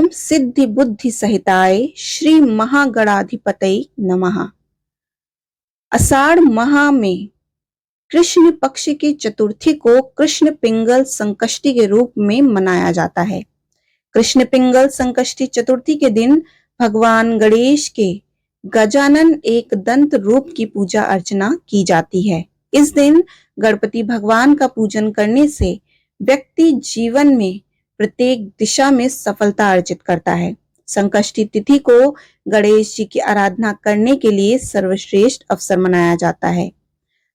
ओम सिद्धि बुद्धि सहिताय श्री महागणाधिपतये नमः। आषाढ़ माह में कृष्ण पक्ष की चतुर्थी को कृष्ण पिंगल संकष्टी के रूप में मनाया जाता है। कृष्ण पिंगल संकष्टी चतुर्थी के दिन भगवान गणेश के गजानन एक दंत रूप की पूजा अर्चना की जाती है। इस दिन गणपति भगवान का पूजन करने से व्यक्ति जीवन में प्रत्येक दिशा में सफलता अर्जित करता है। संकष्टी तिथि को गणेश जी की आराधना करने के लिए सर्वश्रेष्ठ अवसर मनाया जाता है।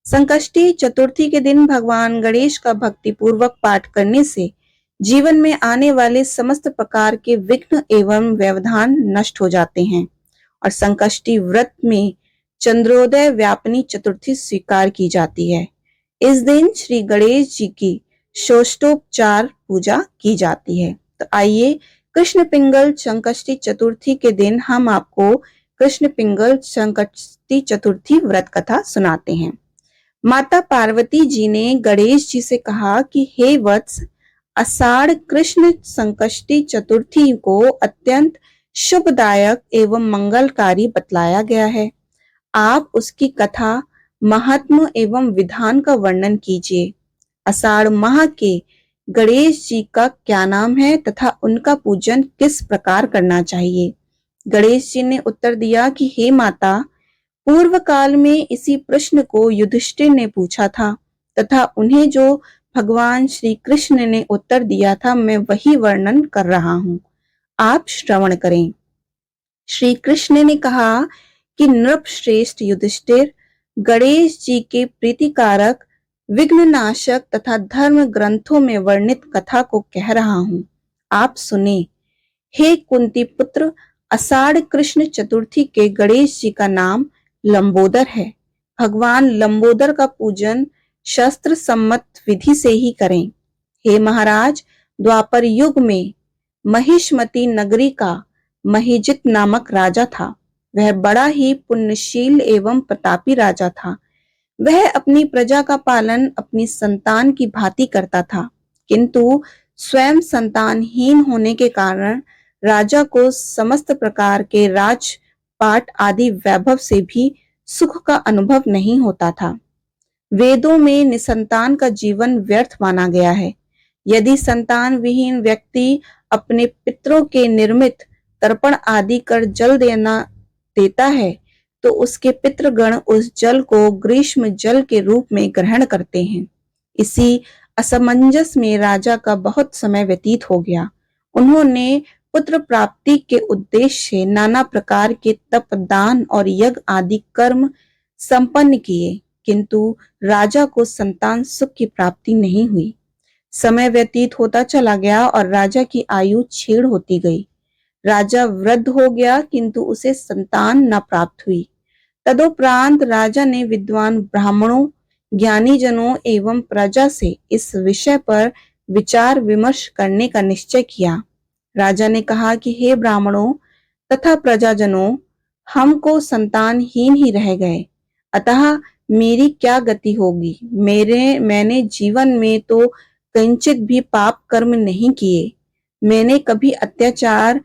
संकष्टी चतुर्थी के दिन भगवान गणेश का भक्ति पूर्वक पाठ करने से जीवन में आने वाले समस्त प्रकार के विघ्न एवं व्यवधान नष्ट हो जाते हैं और संकष्टी व्रत में चंद्रोदय व्यापनी चतुर्थी स्वीकार की जाती है। इस दिन श्री गणेश जी की षोडशोपचार पूजा की जाती है। तो आइए कृष्ण पिंगल संकष्टी चतुर्थी के दिन हम आपको कृष्ण पिंगल संकष्टी चतुर्थी व्रत कथा सुनाते हैं। माता पार्वती जी ने गणेश जी से कहा कि हे वत्स, आषाढ़ कृष्ण संकष्टी चतुर्थी को अत्यंत शुभदायक एवं मंगलकारी बतलाया गया है। आप उसकी कथा, महात्म्य एवं विधान का वर्णन कीजिए। आषाढ़ माह के गणेश जी का क्या नाम है तथा उनका पूजन किस प्रकार करना चाहिए। गणेश जी ने उत्तर दिया कि हे माता, पूर्व काल में इसी प्रश्न को युधिष्ठिर ने पूछा था तथा उन्हें जो भगवान श्री कृष्ण ने उत्तर दिया था, मैं वही वर्णन कर रहा हूँ, आप श्रवण करें। श्री कृष्ण ने कहा कि नृप श्रेष्ठ युधिष्ठिर, गणेश जी के प्रीतिकारक, विघ्ननाशक तथा धर्म ग्रंथों में वर्णित कथा को कह रहा हूँ, आप सुने। हे कुंती पुत्र, आषाढ़ कृष्ण चतुर्थी के गणेश जी का नाम लंबोदर है। भगवान लंबोदर का पूजन शास्त्र सम्मत विधि से ही करें। हे महाराज, द्वापर युग में महिष्मती नगरी का महिजित नामक राजा था। वह बड़ा ही पुण्यशील एवं प्रतापी राजा था। वह अपनी प्रजा का पालन अपनी संतान की भांति करता था, किंतु स्वयं संतानहीन होने के कारण राजा को समस्त प्रकार के राजपाट आदि वैभव से भी सुख का अनुभव नहीं होता था। वेदों में निसंतान का जीवन व्यर्थ माना गया है। यदि संतान विहीन व्यक्ति अपने पितरों के निर्मित तर्पण आदि कर जल देता है तो उसके पितृगण उस जल को ग्रीष्म जल के रूप में ग्रहण करते हैं। इसी असमंजस में राजा का बहुत समय व्यतीत हो गया। उन्होंने पुत्र प्राप्ति के उद्देश्य से नाना प्रकार के तप, दान और यज्ञ आदि कर्म संपन्न किए, किंतु राजा को संतान सुख की प्राप्ति नहीं हुई। समय व्यतीत होता चला गया और राजा की आयु क्षीण होती गई। राजा वृद्ध हो गया, किंतु उसे संतान न प्राप्त हुई। तदुपरांत राजा ने विद्वान ब्राह्मणों, ज्ञानी जनों एवं प्रजा से इस विषय पर विचार विमर्श करने का निश्चय किया। राजा ने कहा कि हे ब्राह्मणों तथा प्रजाजनों, हमको संतानहीन ही रह गए, अतः मेरी क्या गति होगी। मैंने जीवन में तो किंचित भी पाप कर्म नहीं किए। मैंने कभी अत्याचार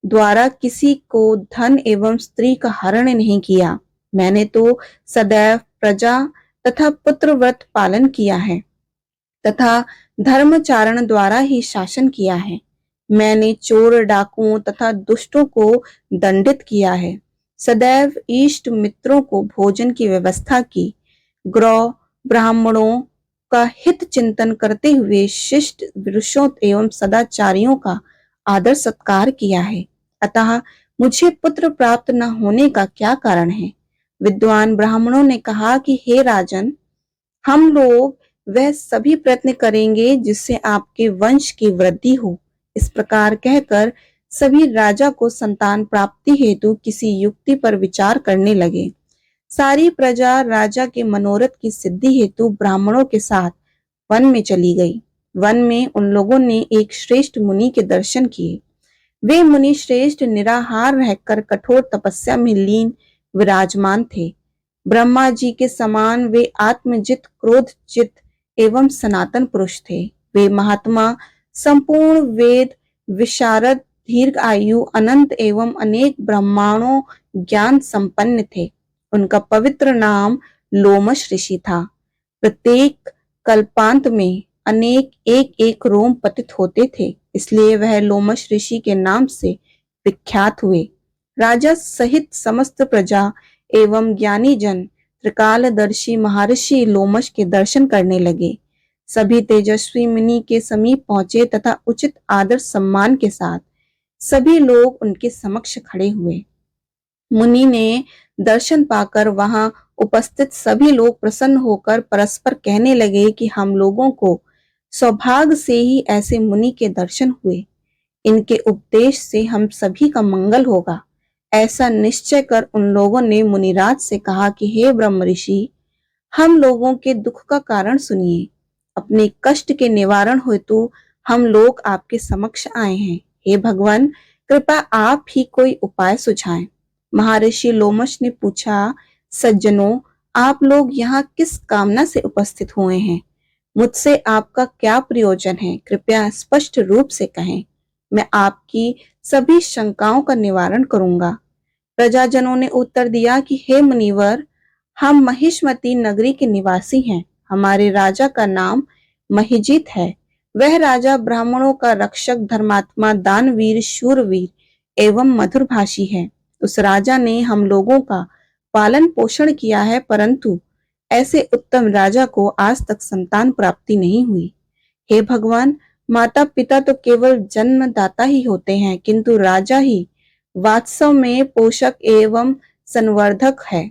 द्वारा किसी को धन एवं स्त्री का हरण नहीं किया। मैंने तो सदैव प्रजा तथा पुत्र व्रत पालन किया है तथा धर्मचारण द्वारा ही शासन किया है। मैंने चोर, डाकुओं तथा दुष्टों को दंडित किया है। सदैव इष्ट मित्रों को भोजन की व्यवस्था की। गौ ब्राह्मणों का हित चिंतन करते हुए शिष्ट पुरुषों एवं सदाचारियों का आदर सत्कार किया है। अतः मुझे पुत्र प्राप्त न होने का क्या कारण है। विद्वान ब्राह्मणों ने कहा कि हे राजन, हम लोग वह सभी प्रयत्न करेंगे जिससे आपके वंश की वृद्धि हो। इस प्रकार कहकर सभी राजा को संतान प्राप्ति हेतु किसी युक्ति पर विचार करने लगे। सारी प्रजा राजा के मनोरथ की सिद्धि हेतु ब्राह्मणों के साथ वन में चली गई। वन में उन लोगों ने एक श्रेष्ठ मुनि के दर्शन किए। वे मुनि श्रेष्ठ निराहार रहकर कठोर तपस्या में लीन विराजमान थे। ब्रह्मा जी के समान वे आत्मजित, क्रोधजित एवं सनातन पुरुष थे। वे महात्मा, संपूर्ण वेद विशारद, दीर्घ आयु, अनंत एवं अनेक ब्रह्मांडों ज्ञान संपन्न थे। उनका पवित्र नाम लोमश ऋषि था। प्रत्येक कल्पांत में अनेक एक एक रोम पतित होते थे, इसलिए वह लोमश ऋषि के नाम से विख्यात हुए। राजा सहित समस्त प्रजा एवं ज्ञानी जन त्रिकालदर्शी महर्षि लोमश के दर्शन करने लगे। सभी तेजस्वी मुनि के समीप पहुंचे तथा उचित आदर सम्मान के साथ सभी लोग उनके समक्ष खड़े हुए। मुनि ने दर्शन पाकर वहां उपस्थित सभी लोग प्रसन्न होकर परस्पर कहने लगे कि हम लोगों को सौभाग्य से ही ऐसे मुनि के दर्शन हुए। इनके उपदेश से हम सभी का मंगल होगा। ऐसा निश्चय कर उन लोगों ने मुनिराज से कहा कि हे ब्रह्म ऋषि, हम लोगों के दुख का कारण सुनिए। अपने कष्ट के निवारण हेतु हम लोग आपके समक्ष आए हैं। हे भगवान, कृपया आप ही कोई उपाय सुझाएं। महर्षि लोमश ने पूछा, सज्जनों, आप लोग यहाँ किस कामना से उपस्थित हुए हैं? मुझसे आपका क्या प्रयोजन है? कृपया स्पष्ट रूप से कहें। मैं आपकी सभी शंकाओं का निवारण करूंगा। प्रजाजनों ने उत्तर दिया कि हे मुनिवर, हम महिष्मती नगरी के निवासी हैं। हमारे राजा का नाम महिजीत है। वह राजा ब्राह्मणों का रक्षक, धर्मात्मा, दानवीर, शूरवीर एवं मधुरभाषी है। उस राजा ने हम लोगों का पालन पोषण किया है, परंतु ऐसे उत्तम राजा को आज तक संतान प्राप्ति नहीं हुई। हे भगवान, माता पिता तो केवल जन्मदाता ही होते हैं, किंतु राजा ही वास्तव में पोषक एवं संवर्धक है।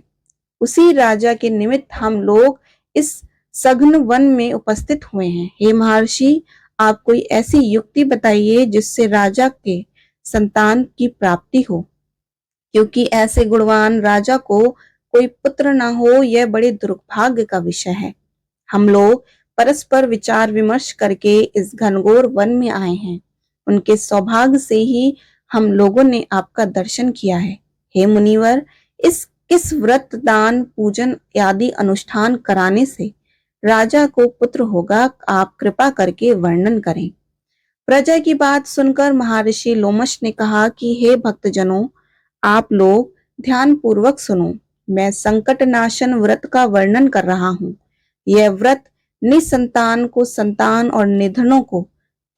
उसी राजा के निमित्त हम लोग इस सघन वन में उपस्थित हुए हैं। हे महर्षि, आप कोई ऐसी युक्ति बताइए जिससे राजा के संतान की प्राप्ति हो, क्योंकि ऐसे गुणवान राजा को कोई पुत्र न हो, यह बड़े दुर्भाग्य का विषय है। हम लोग परस्पर विचार विमर्श करके इस घनघोर वन में आए हैं। उनके सौभाग्य से ही हम लोगों ने आपका दर्शन किया है। हे मुनिवर, इस किस व्रत, दान, पूजन आदि अनुष्ठान कराने से राजा को पुत्र होगा, आप कृपा करके वर्णन करें। प्रजा की बात सुनकर महर्षि लोमश ने कहा कि हे भक्तजनों, आप लोग ध्यान पूर्वक सुनो। मैं संकट नाशन व्रत का वर्णन कर रहा हूँ। यह व्रत निसंतान को संतान और निधनों को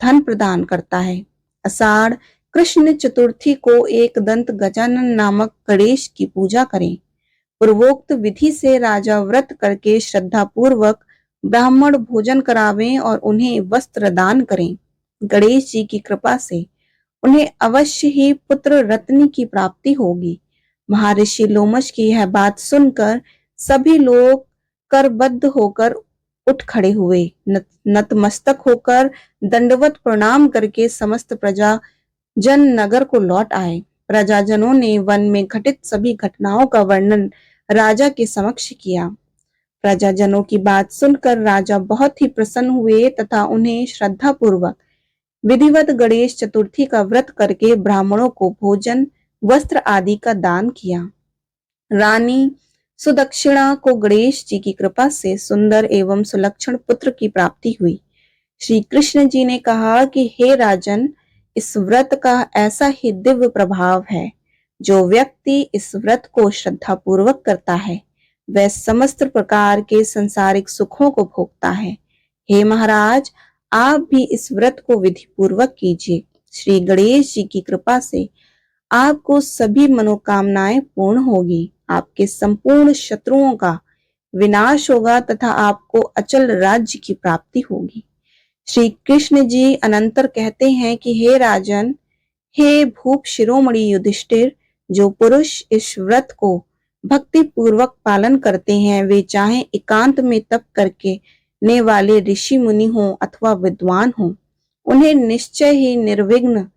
धन प्रदान करता है। आषाढ़ कृष्ण चतुर्थी को एक दंत गजानन नामक गणेश की पूजा करें। पूर्वोक्त विधि से राजा व्रत करके श्रद्धा पूर्वक ब्राह्मण भोजन करावें और उन्हें वस्त्र दान करें। गणेश जी की कृपा से उन्हें अवश्य ही पुत्र रत्न की प्राप्ति होगी। महर्षि लोमश की यह बात सुनकर सभी लोग करबद्ध होकर उठ खड़े हुए। नतमस्तक होकर दंडवत प्रणाम करके समस्त प्रजा जन नगर को लौट आए। प्रजाजनों ने वन में घटित सभी घटनाओं का वर्णन राजा के समक्ष किया। प्रजाजनों की बात सुनकर राजा बहुत ही प्रसन्न हुए तथा उन्हें श्रद्धा पूर्वक विधिवत गणेश चतुर्थी का व्रत करके ब्राह्मणों को भोजन, वस्त्र आदि का दान किया। रानी सुदक्षिणा को गणेश जी की कृपा से सुंदर एवं सुलक्षण पुत्र की प्राप्ति हुई। श्री कृष्ण जी ने कहा कि हे राजन, इस व्रत का ऐसा ही दिव्य प्रभाव है। जो व्यक्ति इस व्रत को श्रद्धा पूर्वक करता है, वह समस्त प्रकार के संसारिक सुखों को भोगता है। हे महाराज, आप भी इस व्रत को विधि पूर्वक कीजिए। श्री गणेश जी की कृपा से आपको सभी मनोकामनाएं पूर्ण होगी। आपके संपूर्ण शत्रुओं का विनाश होगा तथा आपको अचल राज्य की प्राप्ति होगी। श्री कृष्ण जी अनंतर कहते हैं कि हे राजन, हे भूप शिरोमणि युधिष्ठिर, जो पुरुष इस व्रत को भक्ति पूर्वक पालन करते हैं, वे चाहे एकांत में तप करके ने वाले ऋषि मुनि हों अथवा विद्वान हों, उन्हें निश्चय ही निर्विघ्न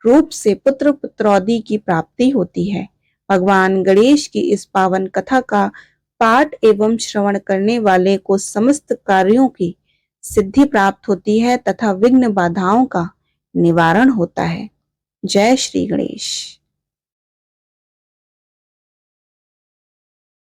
रूप से पुत्र पुत्रौदी की प्राप्ति होती है। भगवान गणेश की इस पावन कथा का पाठ एवं श्रवण करने वाले को समस्त कार्यों की सिद्धि प्राप्त होती है तथा विघ्न बाधाओं का निवारण होता है। जय श्री गणेश।